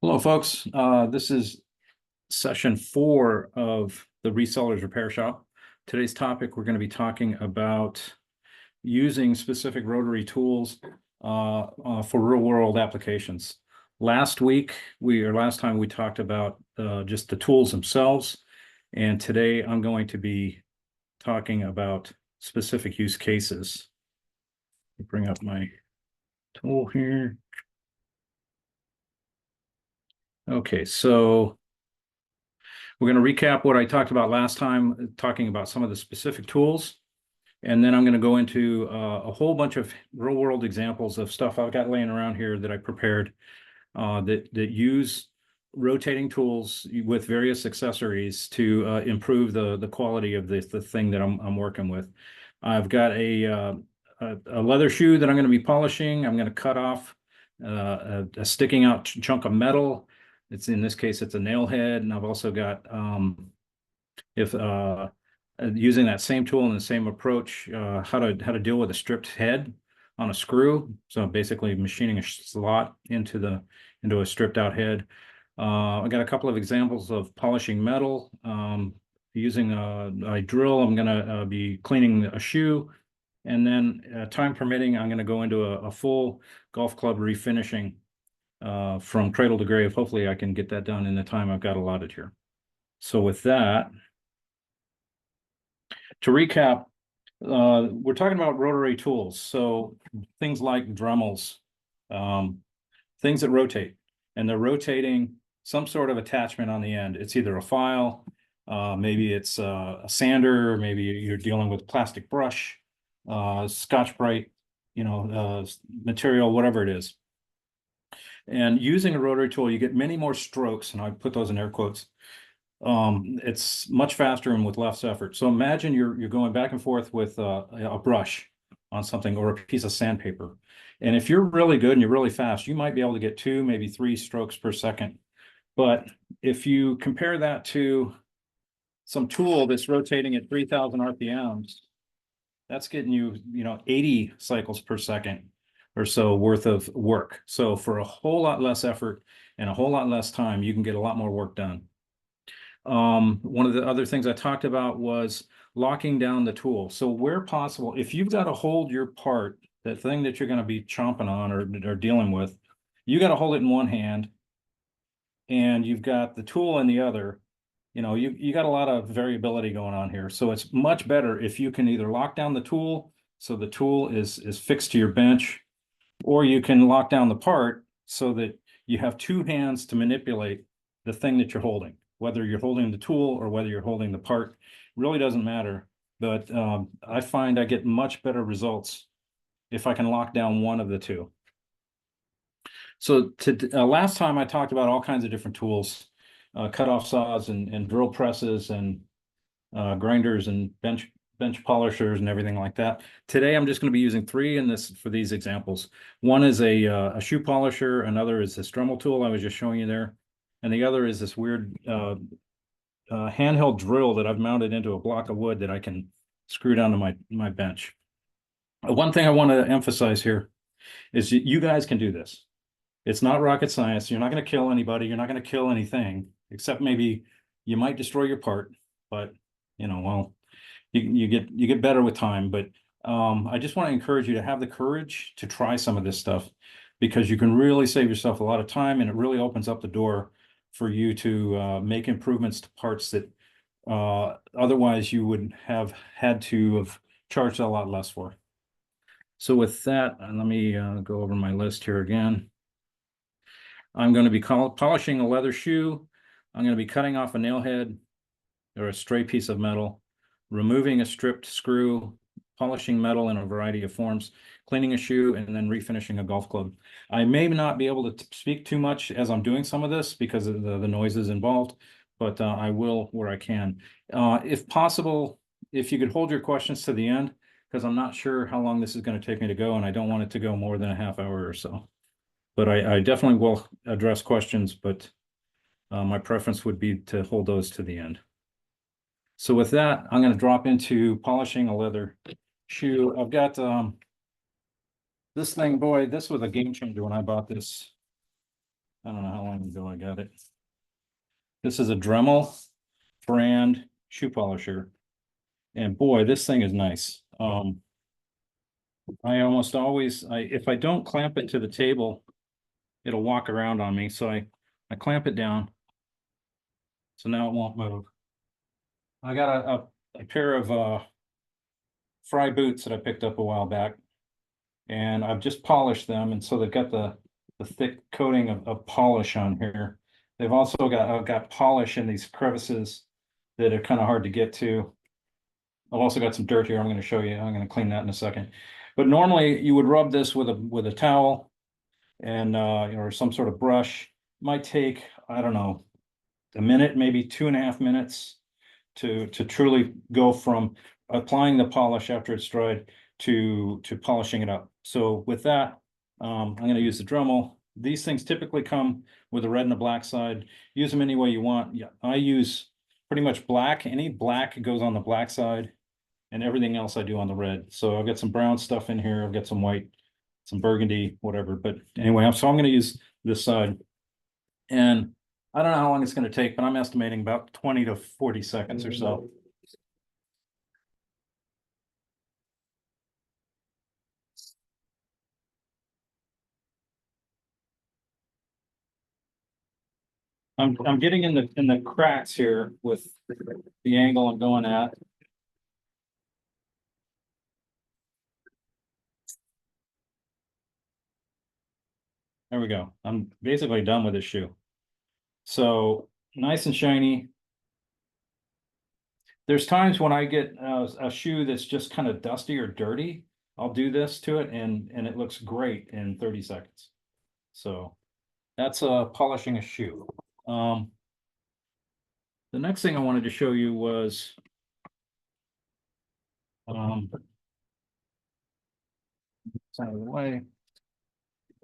Hello, folks. This is session 4 of the Resellers Repair Shop. Today's topic, we're going to be talking about using specific Rotary tools for real-world applications. Last time we talked about just the tools themselves, and today I'm going to be talking about specific use cases. Let me bring up my tool here. Okay, so we're going to recap what I talked about last time, talking about some of the specific tools. And then I'm going to go into a whole bunch of real-world examples of stuff I've got laying around here that I prepared that use rotating tools with various accessories to improve the quality of the thing that I'm working with. I've got a leather shoe that I'm going to be polishing. I'm going to cut off a sticking out chunk of metal. In this case, it's a nail head, and I've also got using that same tool and the same approach, how to deal with a stripped head on a screw. So basically machining a slot into a stripped out head. I got a couple of examples of polishing metal. Using a drill, I'm going to be cleaning a shoe. And then time permitting, I'm going to go into a full golf club refinishing from cradle to grave. Hopefully I can get that done in the time I've got allotted here. So with that, to recap, we're talking about rotary tools. So things like Dremels, things that rotate, and they're rotating some sort of attachment on the end. It's either a file, maybe it's a sander, maybe you're dealing with plastic brush, Scotch-Brite, material, whatever it is. And using a rotary tool, you get many more strokes, and I put those in air quotes. It's much faster and with less effort. So imagine you're going back and forth with a brush on something or a piece of sandpaper. And if you're really good and you're really fast, you might be able to get 2, maybe 3 strokes per second. But if you compare that to some tool that's rotating at 3,000 RPMs, that's getting you, 80 cycles per second or so worth of work. So for a whole lot less effort and a whole lot less time, you can get a lot more work done. One of the other things I talked about was locking down the tool. So where possible, if you've got to hold your part, that thing that you're going to be chomping on or dealing with, you got to hold it in one hand and you've got the tool in the other. You got a lot of variability going on here. So it's much better if you can either lock down the tool so the tool is fixed to your bench, or you can lock down the part so that you have 2 hands to manipulate the thing that you're holding. Whether you're holding the tool or whether you're holding the part, really doesn't matter. But I find I get much better results if I can lock down one of the 2. So last time I talked about all kinds of different tools, cutoff saws and drill presses and grinders and bench polishers and everything like that. Today I'm just going to be using 3 for these examples. One is a shoe polisher, another is this Dremel tool I was just showing you there, and the other is this weird handheld drill that I've mounted into a block of wood that I can screw down to my bench. One thing I want to emphasize here is you guys can do this. It's not rocket science. You're not going to kill anybody. You're not going to kill anything, except maybe you might destroy your part. But well, you get better with time. But I just want to encourage you to have the courage to try some of this stuff, because you can really save yourself a lot of time, and it really opens up the door for you to make improvements to parts that otherwise you would have had to have charged a lot less for. So with that, let me go over my list here again. I'm going to be polishing a leather shoe. I'm going to be cutting off a nail head or a stray piece of metal, removing a stripped screw, polishing metal in a variety of forms, cleaning a shoe, and then refinishing a golf club. I may not be able to speak too much as I'm doing some of this because of the noises involved, but I will where I can. If possible, if you could hold your questions to the end, because I'm not sure how long this is going to take me to go, and I don't want it to go more than a half hour or so. But I definitely will address questions, but my preference would be to hold those to the end. So with that, I'm going to drop into polishing a leather shoe. I've got this thing, boy, this was a game changer when I bought this. I don't know how long ago I got it. This is a Dremel brand shoe polisher. And boy, this thing is nice. I almost always, if I don't clamp it to the table, it'll walk around on me. So I clamp it down. So now it won't move. I got a pair of Fry boots that I picked up a while back, and I've just polished them, and so they've got the thick coating of polish on here. They've also got polish in these crevices that are kind of hard to get to. I've also got some dirt here. I'm going to show you. I'm going to clean that in a second. But normally you would rub this with a towel and or some sort of brush. It might take, I don't know, a minute, maybe 2.5 minutes to truly go from applying the polish after it's dried to polishing it up. So with that, I'm going to use the Dremel. These things typically come with a red and a black side. Use them any way you want. Yeah, I use pretty much black. Any black goes on the black side, and everything else I do on the red. So I've got some brown stuff in here. I've got some white, some burgundy, whatever. But anyway, so I'm going to use this side. And I don't know how long it's going to take, but I'm estimating about 20 to 40 seconds or so. I'm getting in the cracks here with the angle I'm going at. There we go. I'm basically done with this shoe. So nice and shiny. There's times when I get a shoe that's just kind of dusty or dirty. I'll do this to it and it looks great in 30 seconds. So that's polishing a shoe. The next thing I wanted to show you was out of the way.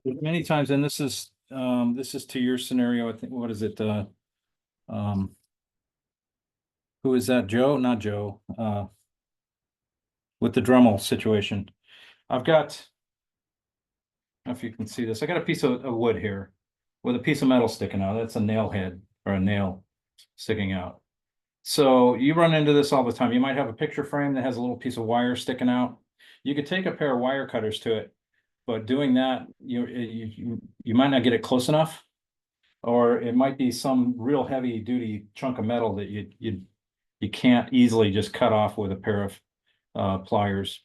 Many times, and this is to your scenario. I think, what is it? Who is that? Joe? Not Joe. With the Dremel situation. I've got, I don't know if you can see this. I got a piece of wood here with a piece of metal sticking out. That's a nail head or a nail sticking out. So you run into this all the time. You might have a picture frame that has a little piece of wire sticking out. You could take a pair of wire cutters to it, but doing that, you might not get it close enough, or it might be some real heavy duty chunk of metal that you can't easily just cut off with a pair of pliers.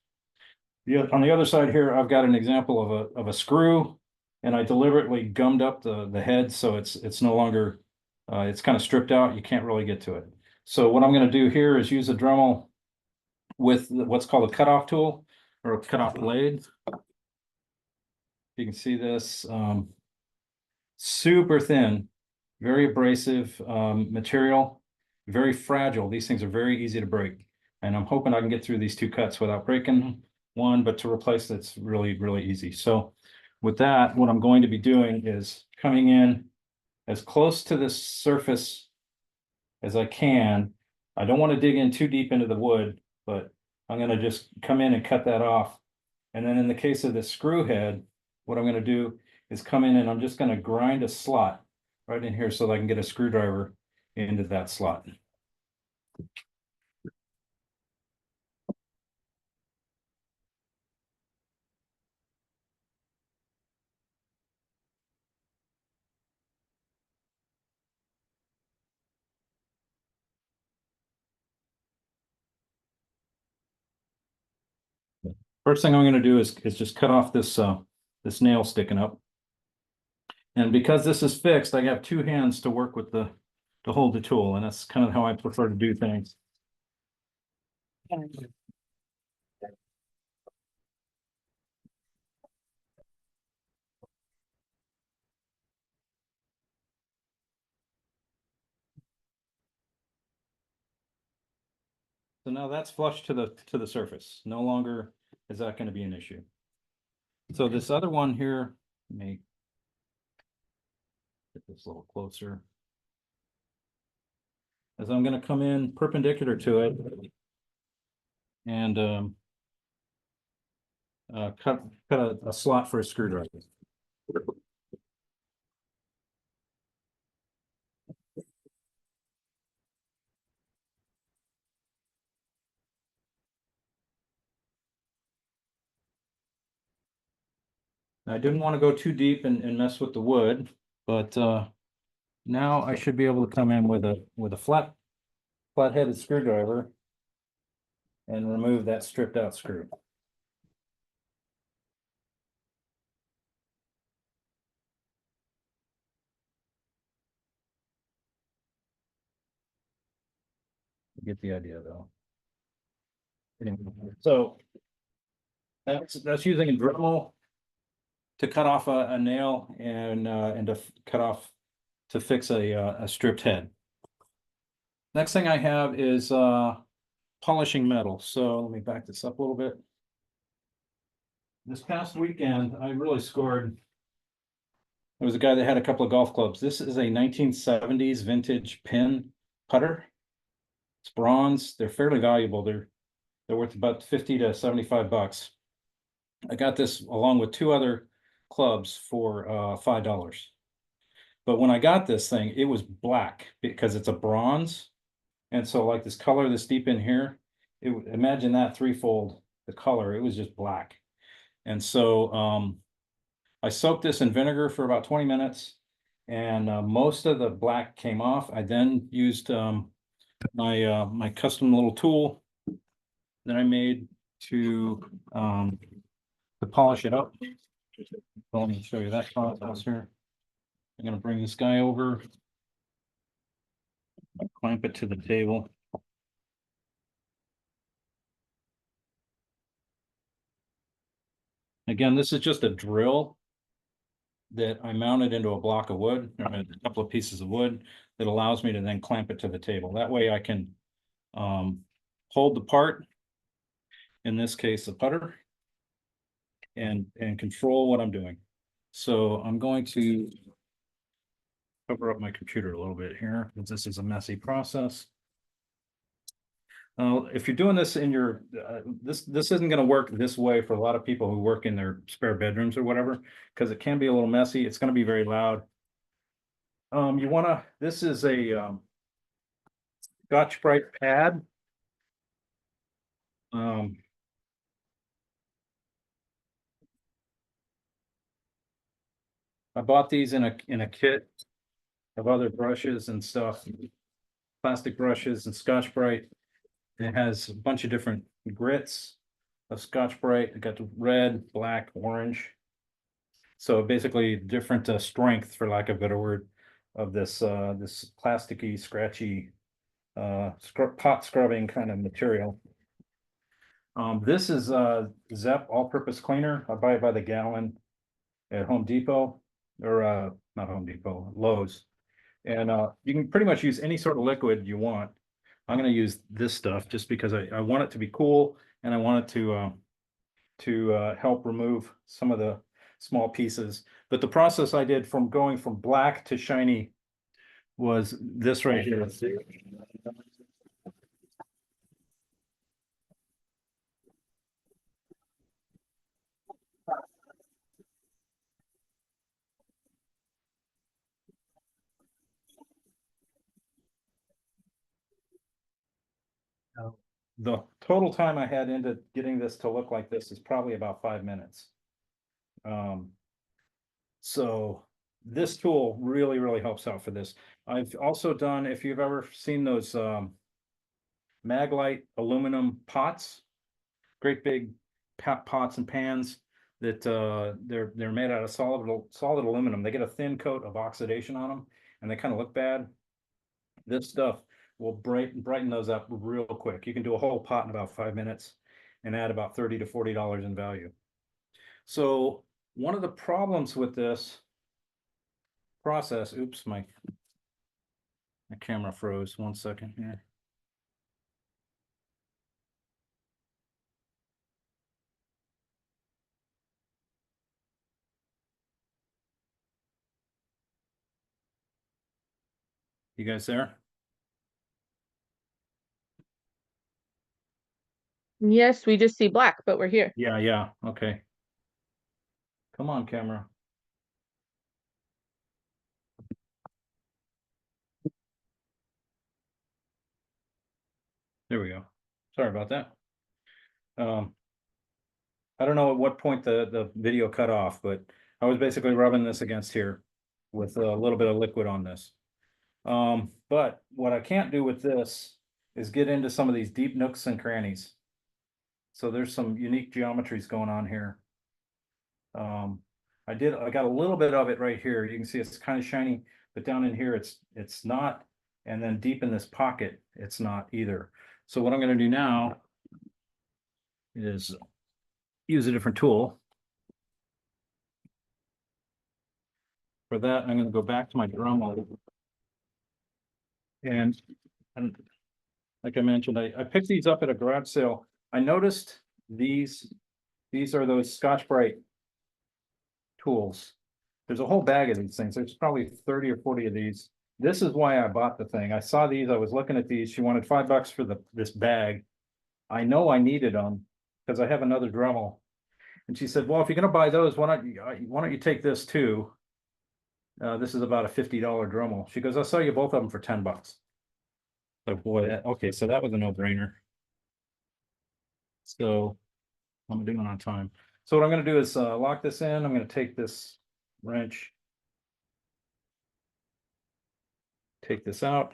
On the other side here, I've got an example of a screw, and I deliberately gummed up the head so it's no longer it's kind of stripped out. You can't really get to it. So what I'm going to do here is use a Dremel with what's called a cutoff tool or a cutoff blade. You can see this super thin, very abrasive material, very fragile. These things are very easy to break. And I'm hoping I can get through these two cuts without breaking one, but to replace it's really, really easy. So with that, what I'm going to be doing is coming in as close to this surface as I can. I don't want to dig in too deep into the wood, but I'm going to just come in and cut that off. And then in the case of the screw head, what I'm going to do is come in and I'm just going to grind a slot right in here so that I can get a screwdriver into that slot. First thing I'm going to do is just cut off this nail sticking up. And because this is fixed, I have two hands to work with to hold the tool, and that's kind of how I prefer to do things. So now that's flush to the surface. No longer is that going to be an issue. So this other one here, let me get this a little closer. As I'm going to come in perpendicular to it and cut a slot for a screwdriver. I didn't want to go too deep and mess with the wood, but now I should be able to come in with a flat-headed screwdriver and remove that stripped out screw. You get the idea though. Anyway, so that's using a Dremel to cut off a nail and to cut off to fix a stripped head. Next thing I have is polishing metal. So let me back this up a little bit. This past weekend, I really scored. There was a guy that had a couple of golf clubs. This is a 1970s vintage pin putter. It's bronze. They're fairly valuable. They're worth about 50 to 75 bucks. I got this along with two other clubs for $5. But when I got this thing, it was black because it's a bronze. And so like this color this deep in here, imagine that threefold, the color, it was just black. And so I soaked this in vinegar for about 20 minutes and most of the black came off. I then used my custom little tool that I made to polish it up. So let me show you that process here. I'm going to bring this guy over, clamp it to the table. Again, this is just a drill that I mounted into a block of wood, or a couple of pieces of wood that allows me to then clamp it to the table. That way I can hold the part, in this case, the putter, and control what I'm doing. So I'm going to cover up my computer a little bit here, because this is a messy process. If you're doing this in your, this isn't going to work this way for a lot of people who work in their spare bedrooms or whatever, because it can be a little messy. It's going to be very loud. You want to, this is a Scotch-Brite pad. I bought these in a kit of other brushes and stuff, plastic brushes and Scotch-Brite. It has a bunch of different grits of Scotch-Brite. It got the red, black, orange. So basically different strength, for lack of a better word, of this this plasticky, scratchy pot scrubbing kind of material. This is Zep all-purpose cleaner. I buy it by the gallon at Home Depot, or not Home Depot, Lowe's. And you can pretty much use any sort of liquid you want. I'm going to use this stuff just because I want it to be cool, and I want it to help remove some of the small pieces. But the process I did from going from black to shiny was this right here. The total time I had into getting this to look like this is probably about 5 minutes. So this tool really, really helps out for this. I've also done, if you've ever seen those Maglite aluminum pots, great big pots and pans that they're made out of solid aluminum. They get a thin coat of oxidation on them and they kind of look bad. This stuff will brighten those up real quick. You can do a whole pot in about 5 minutes and add about $30 to $40 in value. So one of the problems with this process, oops, my camera froze. 1 second here. You guys there? Yes, we just see black, but we're here. Yeah, okay. Come on, camera. There we go. Sorry about that. I don't know at what point the video cut off, but I was basically rubbing this against here with a little bit of liquid on this. But what I can't do with this is get into some of these deep nooks and crannies. So there's some unique geometries going on here. I got a little bit of it right here. You can see it's kind of shiny, but down in here it's not. And then deep in this pocket, it's not either. So what I'm going to do now is use a different tool. For that, I'm going to go back to my Dremel. And like I mentioned, I picked these up at a garage sale. I noticed these are those Scotch-Brite tools. There's a whole bag of these things. There's probably 30 or 40 of these. This is why I bought the thing. I saw these, I was looking at these. She wanted $5 for this bag. I know I needed them because I have another Dremel. And she said, well, if you're gonna buy those, why don't you take this too? This is about a $50 Dremel. She goes, I'll sell you both of them for $10. So boy, okay, so that was a no-brainer. So I'm doing on time. So what I'm gonna do is lock this in. I'm gonna take this wrench, take this out,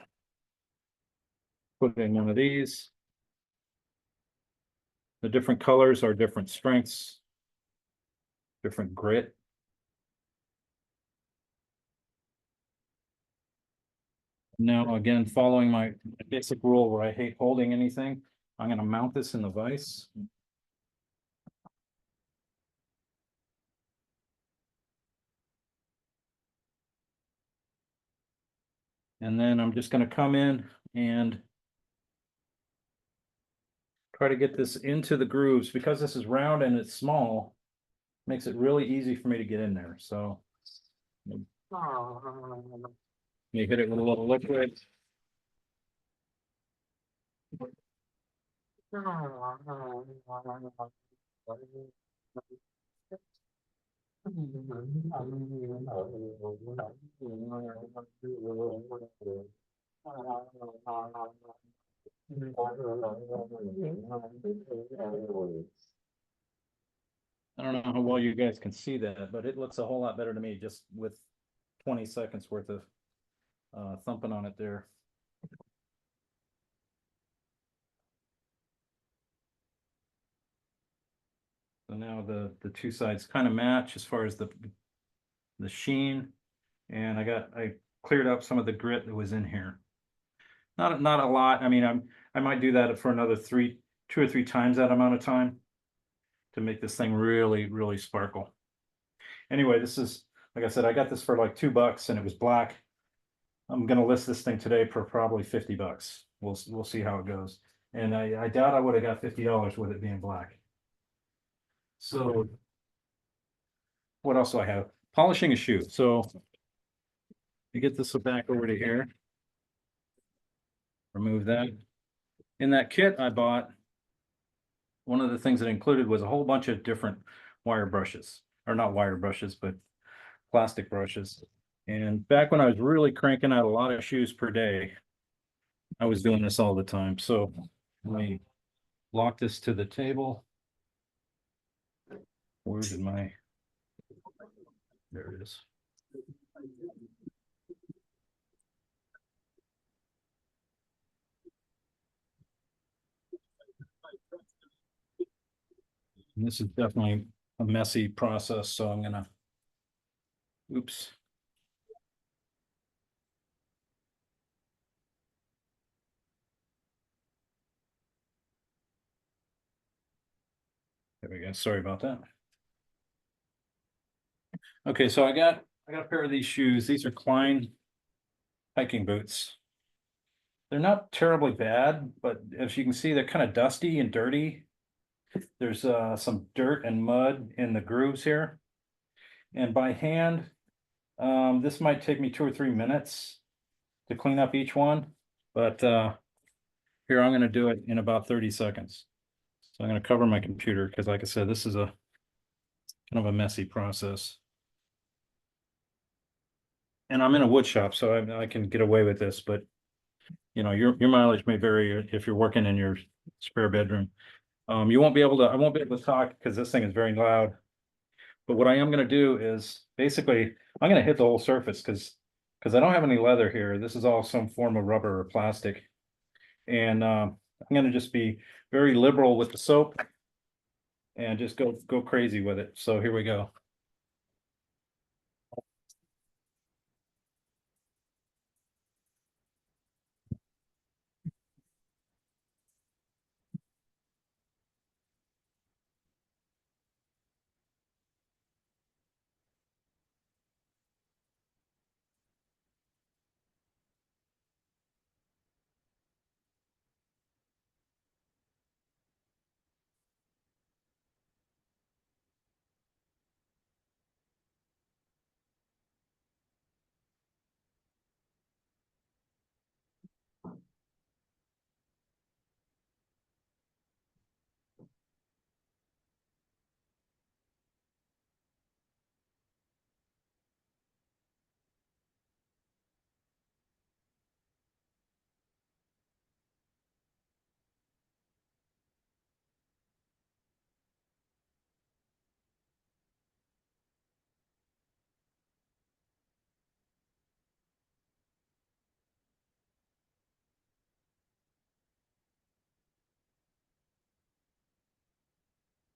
put it in one of these. The different colors are different strengths, different grit. Now, again, following my basic rule where I hate holding anything, I'm going to mount this in the vise. And then I'm just going to come in and try to get this into the grooves. Because this is round and it's small, makes it really easy for me to get in there. So let me hit it with a little liquid. I don't know how well you guys can see that, but it looks a whole lot better to me just with 20 seconds worth of thumping on it there. So now the two sides kind of match as far as the sheen, and I cleared up some of the grit that was in here. Not a lot. I mean, I might do that for another 2 or 3 times that amount of time to make this thing really sparkle. Anyway, this is, like I said, I got this for like $2 and it was black. I'm gonna list this thing today for probably $50. We'll see how it goes. And I doubt I would have got $50 with it being black. So what else do I have? Polishing a shoe. So you get this back over to here. Remove that. In that kit I bought, one of the things it included was a whole bunch of different wire brushes, or not wire brushes, but plastic brushes. And back when I was really cranking out a lot of shoes per day, I was doing this all the time. So let me lock this to the table. Where did my, there it is. And this is definitely a messy process, so I'm gonna, oops. There we go. Sorry about that. Okay, so I got a pair of these shoes. These are Klein hiking boots. They're not terribly bad, but as you can see, they're kind of dusty and dirty. There's some dirt and mud in the grooves here. And by hand, this might take me 2 or 3 minutes to clean up each one, but here I'm going to do it in about 30 seconds. So I'm going to cover my computer because, like I said, this is a kind of a messy process. And I'm in a wood shop, so I can get away with this, but you know, your mileage may vary if you're working in your spare bedroom. You won't be able to, I won't be able to talk because this thing is very loud. But what I am gonna do is basically, I'm gonna hit the whole surface because I don't have any leather here. This is all some form of rubber or plastic. And I'm gonna just be very liberal with the soap and just go crazy with it. So here we go.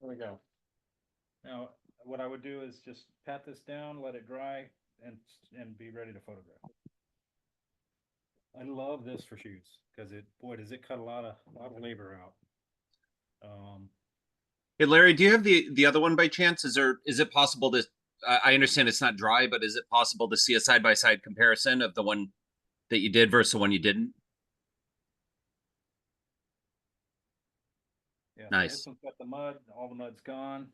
There we go. Now, what I would do is just pat this down, let it dry, and be ready to photograph. I love this for shoes because boy, does it cut a lot of labor out. Hey, Larry, do you have the other one by chance? Is it possible to, I understand it's not dry, but is it possible to see a side-by-side comparison of the one that you did versus the one you didn't? Yeah, so Nice. this one's got the mud, all the mud's gone.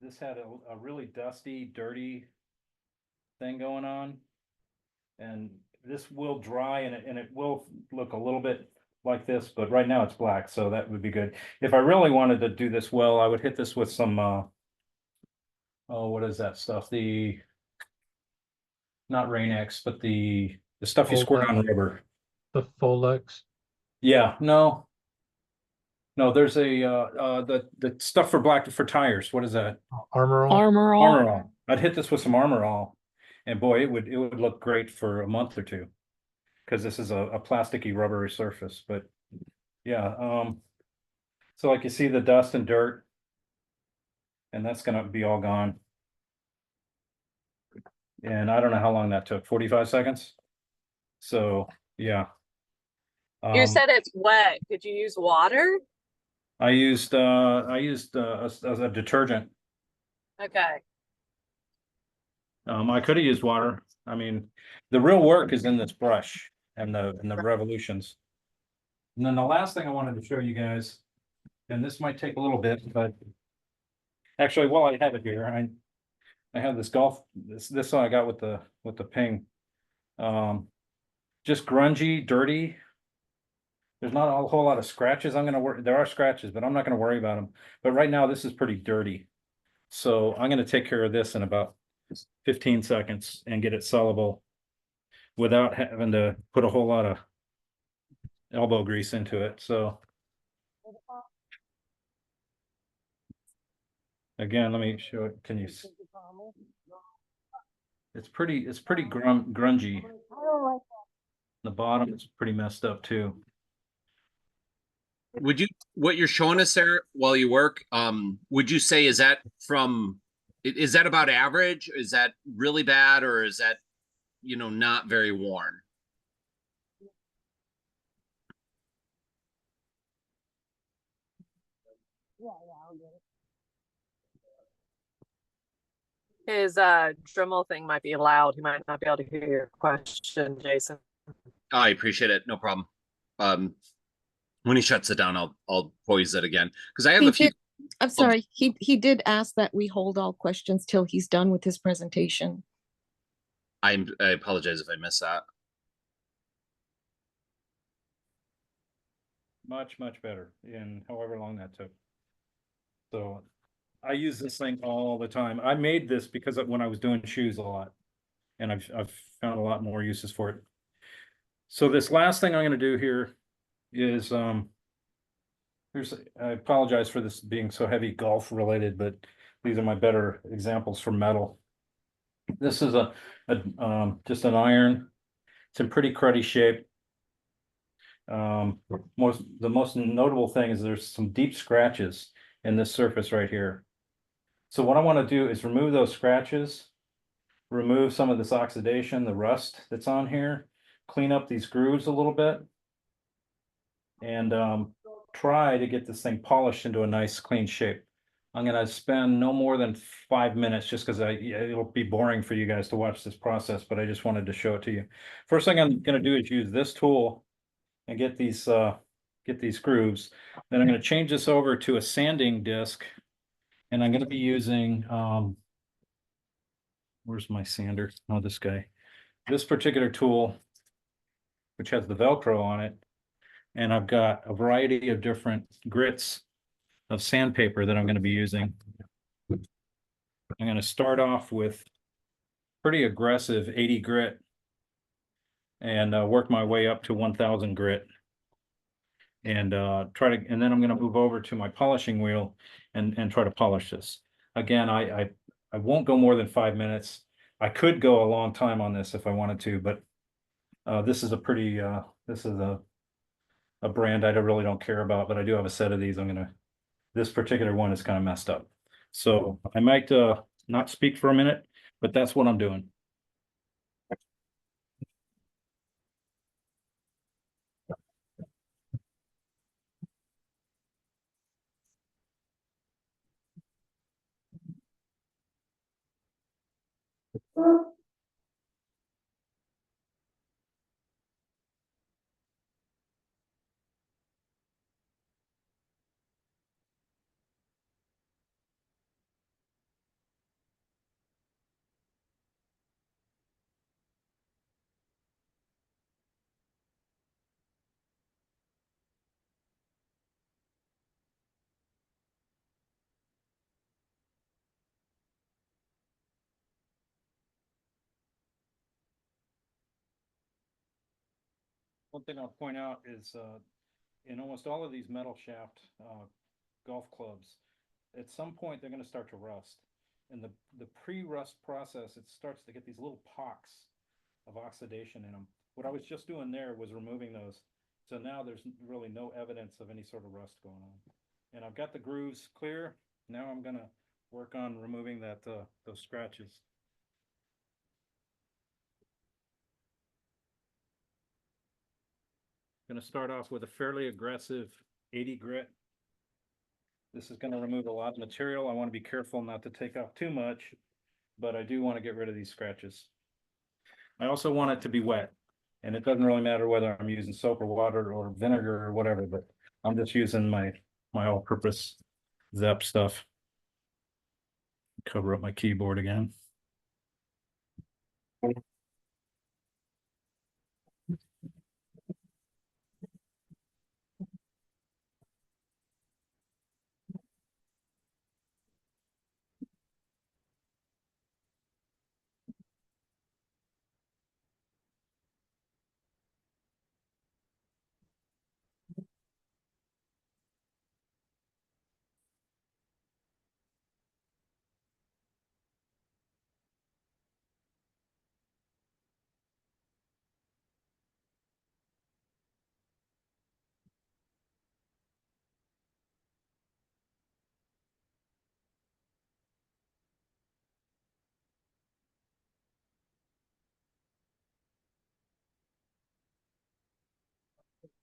This had a really dusty, dirty thing going on. And this will dry and it will look a little bit like this, but right now it's black, so that would be good. If I really wanted to do this well, I would hit this with some oh, what is that stuff? Not Rain-X, but the stuff you squirt on rubber. The Folex. Yeah, no. No, there's the stuff for tires. What is that? Armor All. Armor All. Armor All. I'd hit this with some Armor All, and boy, it would look great for a month or two, because this is a plasticky rubbery surface. But yeah, so like you see the dust and dirt, and that's gonna be all gone. And I don't know how long that took, 45 seconds. So yeah. You said it's wet. Did you use water? I used a detergent. Okay. I could have used water. I mean, the real work is in this brush and the revolutions. And then the last thing I wanted to show you guys, and this might take a little bit, but actually, while I have it here, I have this this one I got with the ping. Just grungy, dirty. There's not a whole lot of scratches. There are scratches, but I'm not gonna worry about them. But right now, this is pretty dirty. So I'm gonna take care of this in about 15 seconds and get it sellable without having to put a whole lot of elbow grease into it. So again, let me show it. It's pretty grungy. The bottom is pretty messed up too. What you're showing us there while you work, would you say is that about average? Is that really bad, or is that, not very worn? His Dremel thing might be loud. He might not be able to hear your question, Jason. I appreciate it. No problem. When he shuts it down, I'll poise it again, because I have a few. I'm sorry. He did ask that we hold all questions till he's done with his presentation. I apologize if I missed that. Much better in however long that took. So I use this thing all the time. I made this because when I was doing shoes a lot, and I've found a lot more uses for it. So this last thing I'm going to do here is, I apologize for this being so heavy golf related, but these are my better examples for metal. This is just an iron. It's in pretty cruddy shape. The most notable thing is there's some deep scratches in this surface right here. So what I want to do is remove those scratches, remove some of this oxidation, the rust that's on here, clean up these grooves a little bit, and try to get this thing polished into a nice clean shape. I'm gonna spend no more than 5 minutes just because it'll be boring for you guys to watch this process, but I just wanted to show it to you. First thing I'm gonna do is use this tool and get these grooves. Then I'm gonna change this over to a sanding disc, and I'm gonna be using where's my sander? Oh, this guy. This particular tool, which has the Velcro on it, and I've got a variety of different grits of sandpaper that I'm going to be using. I'm going to start off with pretty aggressive 80 grit and work my way up to 1000 grit, and and then I'm going to move over to my polishing wheel and try to polish this. Again, I won't go more than 5 minutes. I could go a long time on this if I wanted to, but this is a pretty this is a brand I really don't care about, but I do have a set of these. This particular one is kind of messed up. So I might not speak for a minute, but that's what I'm doing. One thing I'll point out is in almost all of these metal shaft golf clubs, at some point they're going to start to rust. In the pre-rust process, it starts to get these little pocks of oxidation in them. What I was just doing there was removing those. So now there's really no evidence of any sort of rust going on. And I've got the grooves clear. Now I'm going to work on removing those scratches. Going to start off with a fairly aggressive 80 grit. This is going to remove a lot of material. I want to be careful not to take off too much, but I do want to get rid of these scratches. I also want it to be wet, and it doesn't really matter whether I'm using soap or water or vinegar or whatever, but I'm just using my all-purpose Zep stuff. Cover up my keyboard again.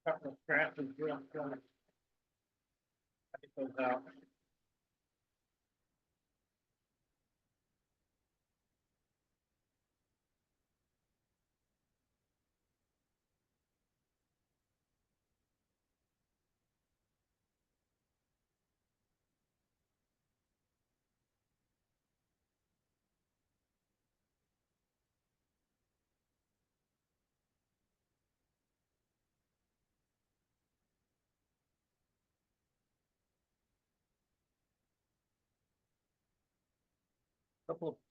Couple of scratches real quick. Take those out.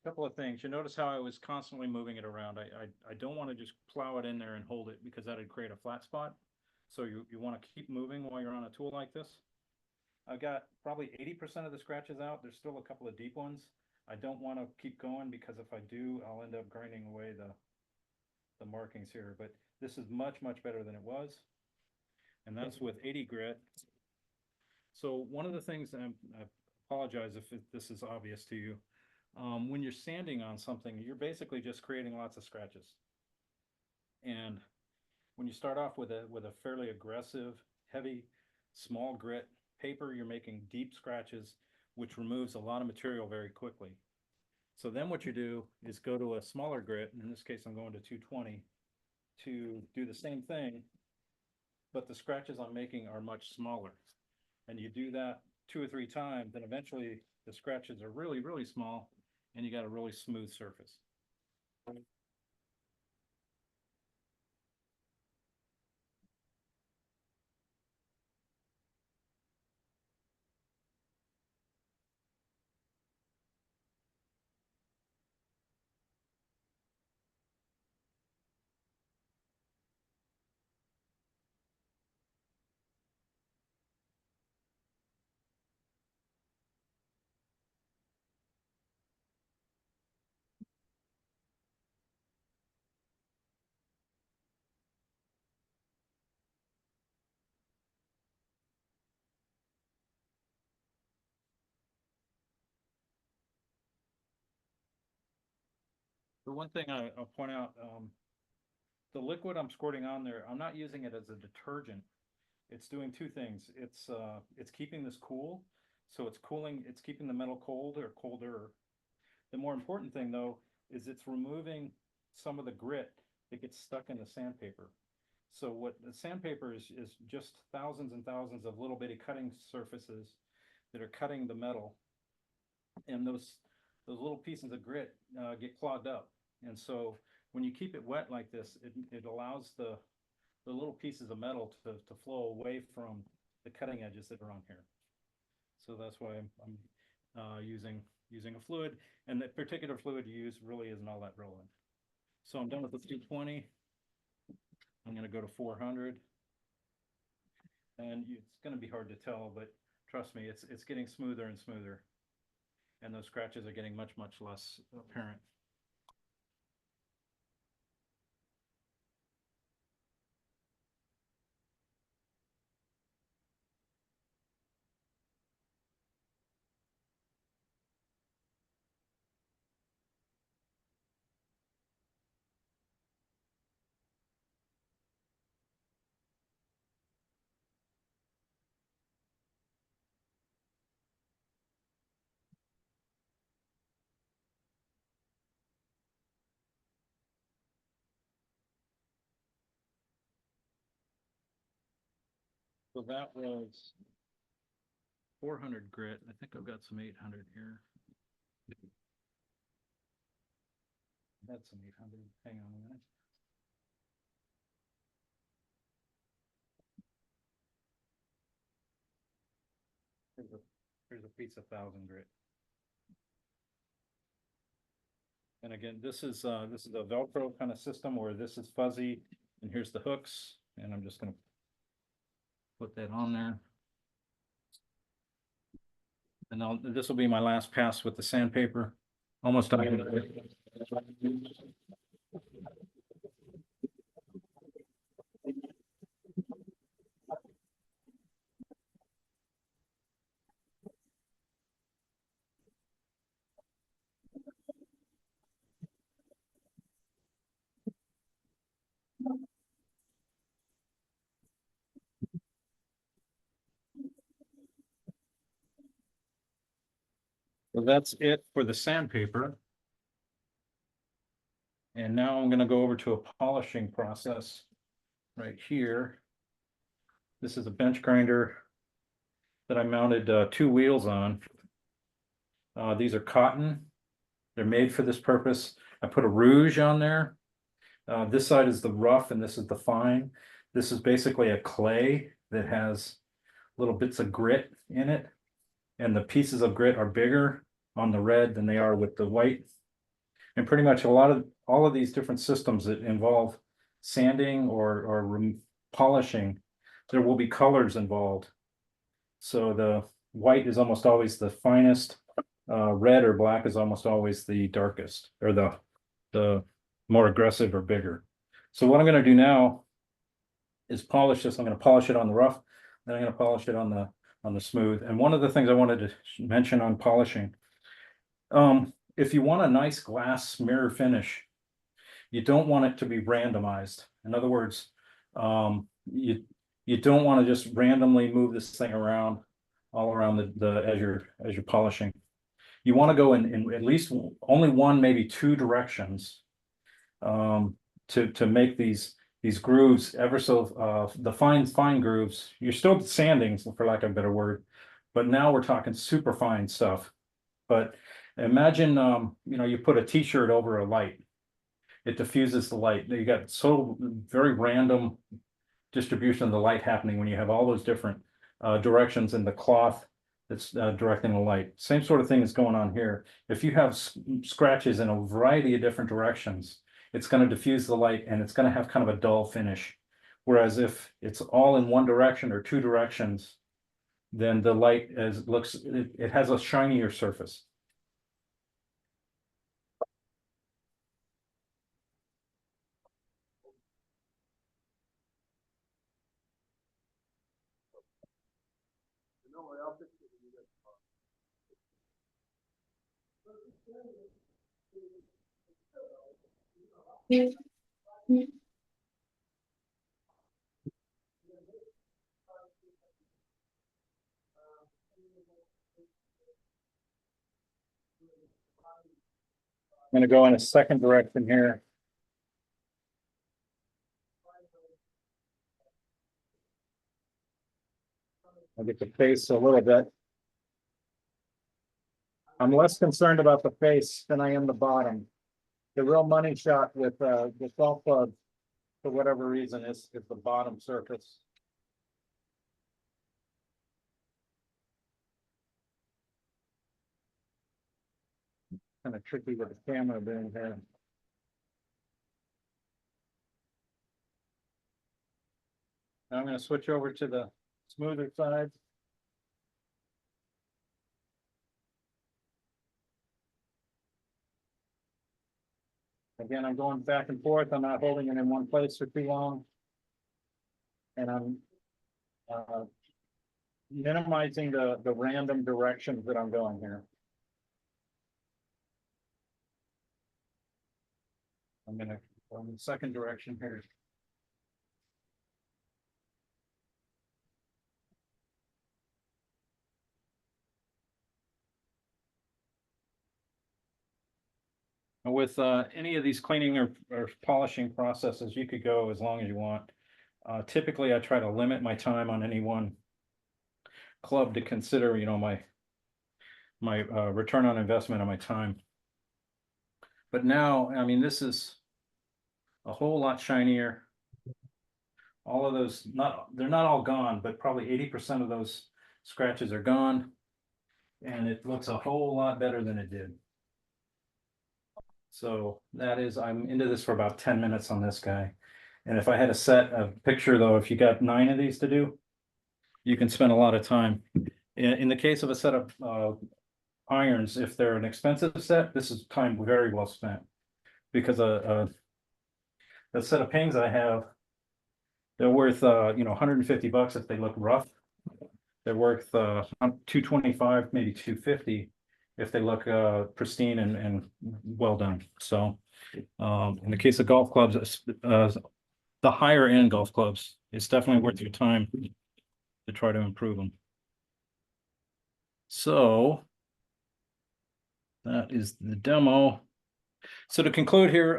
Couple of things. You notice how I was constantly moving it around. I don't want to just plow it in there and hold it because that'd create a flat spot. So you want to keep moving while you're on a tool like this. I've got probably 80% of the scratches out. There's still a couple of deep ones. I don't want to keep going because if I do, I'll end up grinding away the markings here, but this is much, much better than it was. And that's with 80 grit. So one of the things, and I apologize if this is obvious to you, when you're sanding on something, you're basically just creating lots of scratches. And when you start off with a fairly aggressive, heavy, small grit paper, you're making deep scratches, which removes a lot of material very quickly. So then what you do is go to a smaller grit, in this case I'm going to 220, to do the same thing, but the scratches I'm making are much smaller. And you do that 2 or 3 times, then eventually the scratches are really, really small, and you got a really smooth surface. The one thing I'll point out, the liquid I'm squirting on there, I'm not using it as a detergent. It's doing 2 things. It's keeping this cool, so it's cooling, it's keeping the metal cold or colder. The more important thing though, is it's removing some of the grit that gets stuck in the sandpaper. So what the sandpaper is just thousands and thousands of little bitty cutting surfaces that are cutting the metal. And those little pieces of grit get clogged up. And so when you keep it wet like this, it allows the little pieces of metal to flow away from the cutting edges that are on here. So that's why I'm using a fluid, and the particular fluid you use really isn't all that relevant. So I'm done with the 220. I'm going to go to 400. And it's going to be hard to tell, but trust me, it's getting smoother and smoother. And those scratches are getting much, much less apparent. So that was 400 grit. I think I've got some 800 here. That's some 800. Hang on a minute. Here's a piece of 1000 grit. And again, this is a Velcro kind of system where this is fuzzy, and here's the hooks, and I'm just going to put that on there. And this will be my last pass with the sandpaper. Almost done. So that's it for the sandpaper. And now I'm going to go over to a polishing process right here. This is a bench grinder that I mounted 2 wheels on. These are cotton. They're made for this purpose. I put a rouge on there. This side is the rough and this is the fine. This is basically a clay that has little bits of grit in it. And the pieces of grit are bigger on the red than they are with the white. And pretty much all of these different systems that involve sanding or polishing, there will be colors involved. So the white is almost always the finest, red or black is almost always the darkest, or the more aggressive or bigger. So what I'm gonna do now is polish this. I'm gonna polish it on the rough, then I'm gonna polish it on the smooth. And one of the things I wanted to mention on polishing, if you want a nice glass mirror finish, you don't want it to be randomized. In other words, you don't want to just randomly move this thing around all around as you're polishing. You want to go in at least only one, maybe two directions, to make these grooves ever so the fine grooves. You're still sanding, for lack of a better word, but now we're talking super fine stuff. But imagine you put a t-shirt over a light. It diffuses the light. You got so very random distribution of the light happening when you have all those different directions in the cloth that's directing the light. Same sort of thing is going on here. If you have scratches in a variety of different directions, it's going to diffuse the light and it's going to have kind of a dull finish. Whereas if it's all in one direction or two directions, then the light it has a shinier surface. I'm going to go in a second direction here. I'll get the face a little bit. I'm less concerned about the face than I am the bottom. The real money shot with golf clubs, for whatever reason, is the bottom surface. Kind of tricky with the camera being here. Now I'm going to switch over to the smoother side. Again, I'm going back and forth. I'm not holding it in one place for too long. And I'm minimizing the random directions that I'm going here. I'm going to go in the second direction here. With any of these cleaning or polishing processes, you could go as long as you want. Typically, I try to limit my time on any one club to consider, my return on investment on my time. But now, I mean, this is a whole lot shinier. All of those, they're not all gone, but probably 80% of those scratches are gone. And it looks a whole lot better than it did. So I'm into this for about 10 minutes on this guy. And if I had a set of picture though, if you got 9 of these to do, you can spend a lot of time. In the case of a set of irons, if they're an expensive set, this is time very well spent. Because the set of pings I have, they're worth $150 if they look rough. They're worth $225, maybe $250 if they look pristine and well done. So in the case of golf clubs, the higher end golf clubs, it's definitely worth your time to try to improve them. So that is the demo. So to conclude here,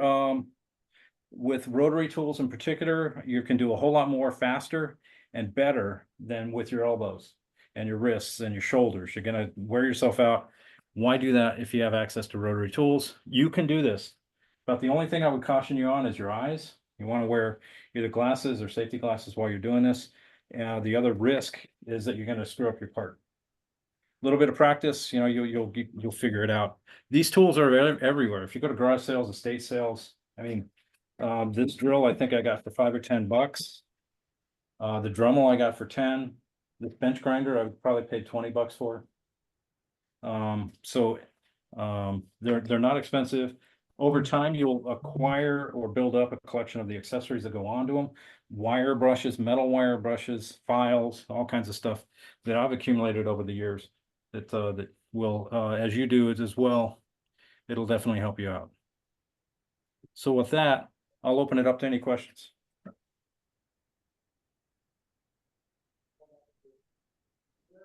with rotary tools in particular, you can do a whole lot more faster and better than with your elbows and your wrists and your shoulders. You're going to wear yourself out. Why do that if you have access to rotary tools? You can do this, but the only thing I would caution you on is your eyes. You want to wear either glasses or safety glasses while you're doing this. The other risk is that you're going to screw up your part. A little bit of practice, you'll figure it out. These tools are everywhere. If you go to garage sales, estate sales, I mean, this drill I think I got for $5 or $10. The Dremel I got for 10. The bench grinder I probably paid $20 for. So they're not expensive. Over time, you'll acquire or build up a collection of the accessories that go onto them. Wire brushes, metal wire brushes, files, all kinds of stuff that I've accumulated over the years that will, as you do it as well, it'll definitely help you out. So with that, I'll open it up to any questions.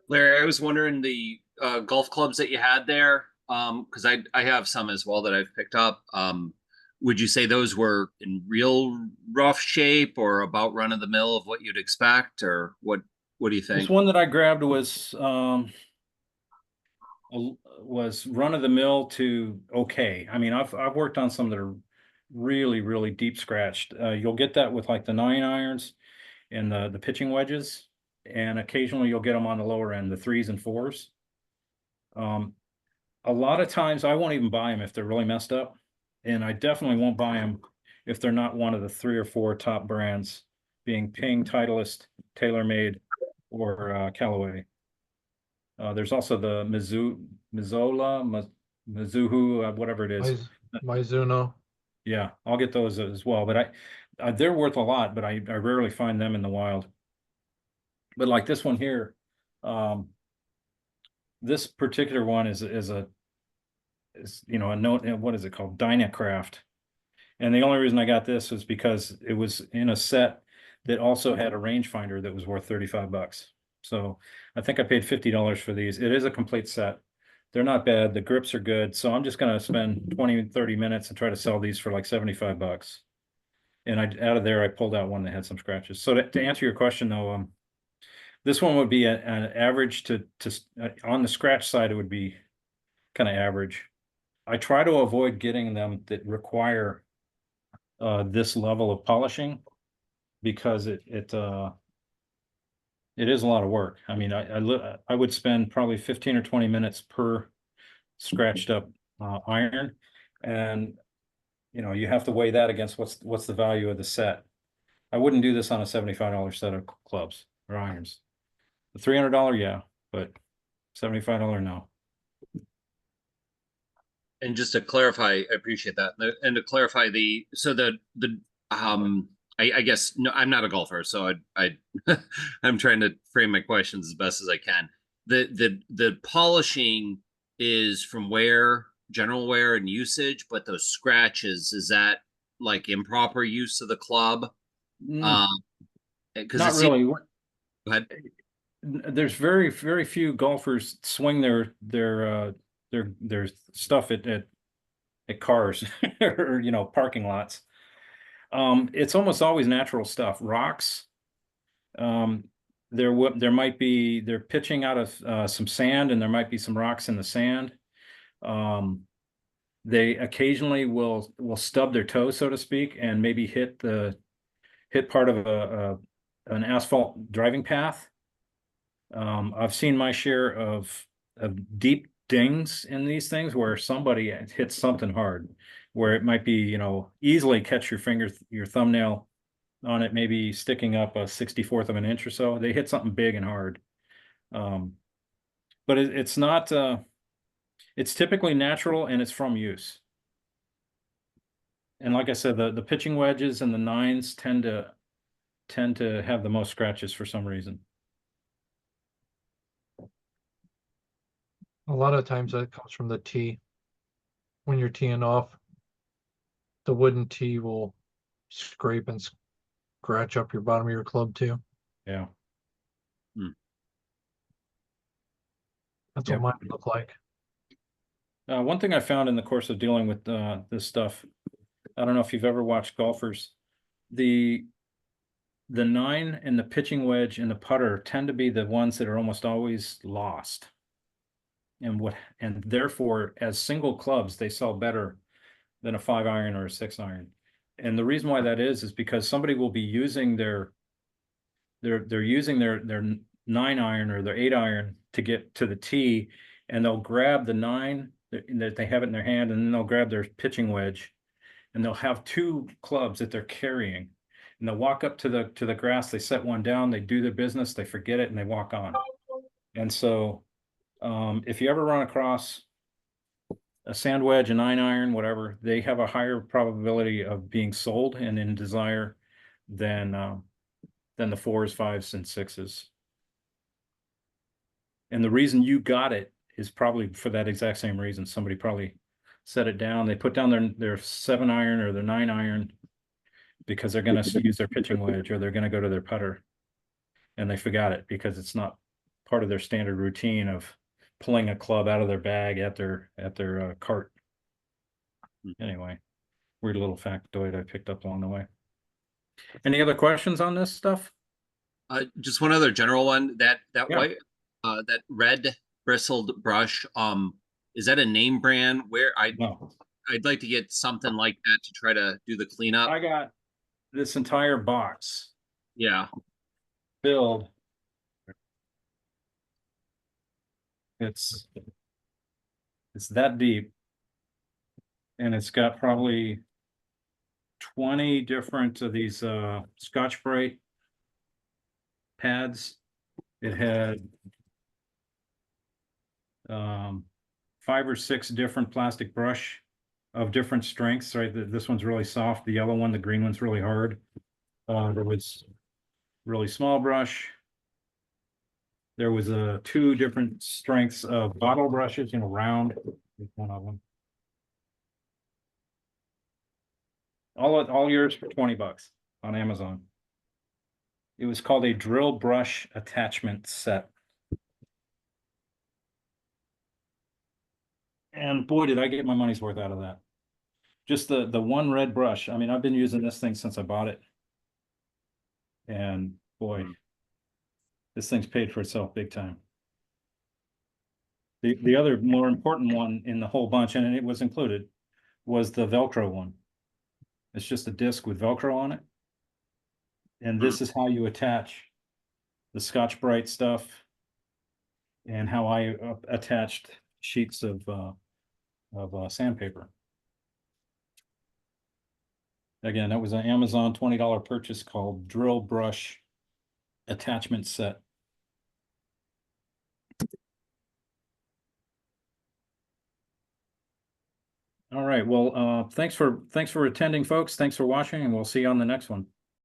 Larry, I was wondering the golf clubs that you had there, because I have some as well that I've picked up. Would you say those were in real rough shape or about run of the mill of what you'd expect, or what do you This think? one that I grabbed was run of the mill to okay. I mean, I've worked on some that are really deep scratched. You'll get that with like the 9-irons and the pitching wedges, and occasionally you'll get them on the lower end, the 3s and 4s. A lot of times I won't even buy them if they're really messed up, and I definitely won't buy them if they're not one of the 3 or 4 top brands, being Ping, Titleist, TaylorMade, or Callaway. There's also the Mizuho, whatever it is. Mizuno. Yeah, I'll get those as well, but they're worth a lot, but I rarely find them in the wild. But like this one here, this particular one is you know, a note, what is it called? Dynacraft. And the only reason I got this was because it was in a set that also had a rangefinder that was worth $35. So I think I paid $50 for these. It is a complete set. They're not bad. The grips are good. So I'm just gonna spend 20-30 minutes and try to sell these for like $75. And out of there, I pulled out one that had some scratches. So to answer your question though, this one would be an average to on the scratch side, it would be kind of average. I try to avoid getting them that require this level of polishing because it is a lot of work. I mean, I would spend probably 15 or 20 minutes per scratched up iron, and you know, you have to weigh that against what's the value of the set. I wouldn't do this on a $75 set of clubs or irons. The $300, yeah, but $75, no. And just to clarify, I appreciate that. And to clarify I guess no, I'm not a golfer, so I'm trying to frame my questions as best as I can. The polishing is from wear, general wear and usage, but those scratches, is that like improper use of the club? Because Not really. Go ahead. There's very few golfers swing their stuff at cars or you know, parking lots. It's almost always natural stuff. Rocks. There might be, they're pitching out of some sand, and there might be some rocks in the sand. They occasionally will stub their toe, so to speak, and maybe hit part of an asphalt driving path. I've seen my share of deep dings in these things where somebody hits something hard, where it might be, you know, easily catch your thumbnail on it, maybe sticking up a 64th of an inch or so. They hit something big and hard. But it's not, it's typically natural and it's from use. And like I said, the pitching wedges and the 9s tend to have the most scratches for some reason. A lot of times that comes from the tee. When you're teeing off, the wooden tee will scrape and scratch up your bottom of your club too. Yeah. That's Yeah. what mine look like. One thing I found in the course of dealing with this stuff, I don't know if you've ever watched golfers, the 9 and the pitching wedge and the putter tend to be the ones that are almost always lost. And therefore, as single clubs, they sell better than a 5-iron or a 6-iron. And the reason why that is because somebody will be using they're using their 9-iron or their 8-iron to get to the tee, and they'll grab the 9 that they have it in their hand, and then they'll grab their pitching wedge, and they'll have 2 clubs that they're carrying. and they'll walk up to the grass, they set one down, they do their business, they forget it, and they walk on. And so, if you ever run across a sand wedge, a 9-iron, whatever, they have a higher probability of being sold and in desire than the 4s, 5s, and 6s. And the reason you got it is probably for that exact same reason. Somebody probably set it down. They put down their 7-iron or their 9-iron because they're going to use their pitching wedge or they're going to go to their putter, and they forgot it because it's not part of their standard routine of pulling a club out of their bag at their cart. Anyway, weird little factoid I picked up along the way. Any other questions on this stuff? Just one other general one. That Yeah. white, that red bristled brush. Is that a name brand? Where No, I'd like to get something like that to try to do the cleanup. I got this entire box Yeah. filled. It's that deep. And it's got probably 20 different of these Scotch-Brite pads. It had 5 or 6 different plastic brush of different strengths, right? This one's really soft, the yellow one, the green one's really hard. There was really small brush. There was 2 different strengths of bottle brushes, round, one of them. All yours for $20 on Amazon. It was called a drill brush attachment set. And boy, did I get my money's worth out of that. Just the one red brush. I mean, I've been using this thing since I bought it. And boy, this thing's paid for itself big time. The other more important one in the whole bunch, and it was included, was the Velcro one. It's just a disc with Velcro on it. And this is how you attach the Scotch-Brite stuff and how I attached sheets of sandpaper. Again, that was an Amazon $20 purchase called Drill Brush Attachment Set. All right, well, thanks for attending, folks. Thanks for watching, and we'll see you on the next one.